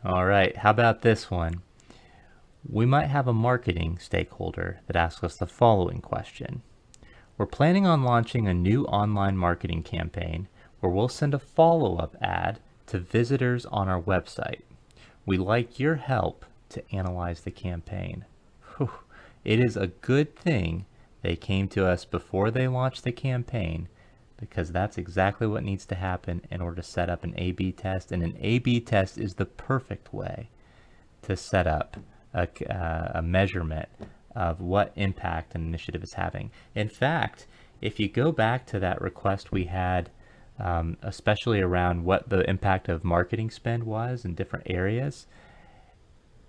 All right, how about this one? We might have a marketing stakeholder that asks us the following question. We're planning on launching a new online marketing campaign where we'll send a follow-up ad to visitors on our website. We'd like your help to analyze the campaign. Whew. It is a good thing they came to us before they launched the campaign, because that's exactly what needs to happen in order to set up an A-B test. And an A-B test is the perfect way to set up a measurement of what impact an initiative is having. In fact, if you go back to that request we had, especially around what the impact of marketing spend was in different areas,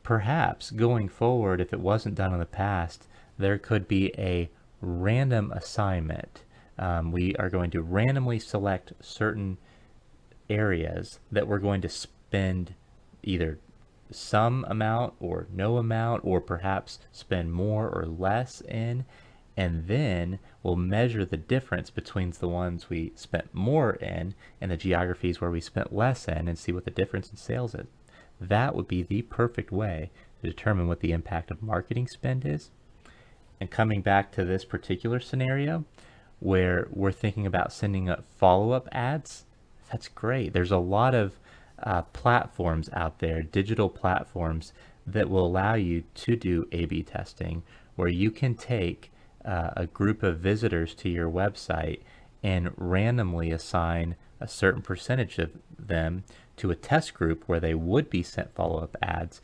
perhaps going forward, if it wasn't done in the past, there could be a random assignment. We are going to randomly select certain areas that we're going to spend either some amount or no amount, or perhaps spend more or less in, and then we'll measure the difference between the ones we spent more in and the geographies where we spent less in, and see what the difference in sales is. That would be the perfect way to determine what the impact of marketing spend is. And coming back to this particular scenario where we're thinking about sending up follow-up ads, that's great. There's a lot of platforms out there, digital platforms, that will allow you to do A/B testing, where you can take a group of visitors to your website and randomly assign a certain percentage of them to a test group where they would be sent follow-up ads,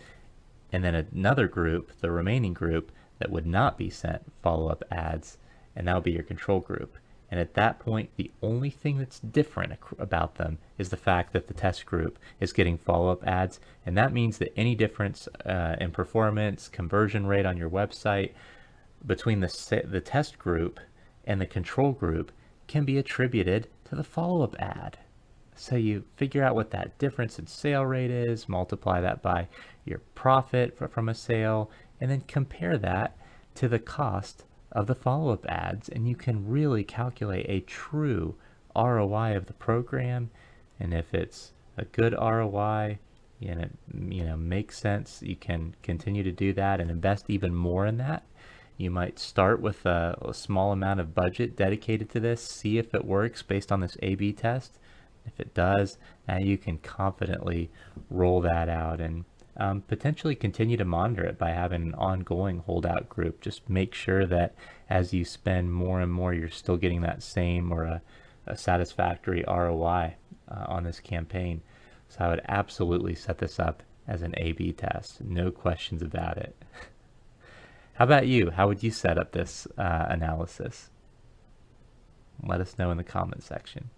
and then another group, the remaining group, that would not be sent follow-up ads, and that would be your control group. And at that point, the only thing that's different about them is the fact that the test group is getting follow-up ads, and that means that any difference in performance, conversion rate on your website between the test group and the control group can be attributed to the follow-up ad. So you figure out what that difference in sale rate is, multiply that by your profit from a sale, and then compare that to the cost of the follow-up ads, and you can really calculate a true ROI of the program. And if it's a good ROI and it makes sense, you can continue to do that and invest even more in that. You might start with a small amount of budget dedicated to this, see if it works based on this A/B test. If it does, now you can confidently roll that out and potentially continue to monitor it by having an ongoing holdout group. Just make sure that as you spend more and more, you're still getting that same or a satisfactory ROI on this campaign. So I would absolutely set this up as an A/B test. No questions about it. How about you? How would you set up this analysis? Let us know in the comment section.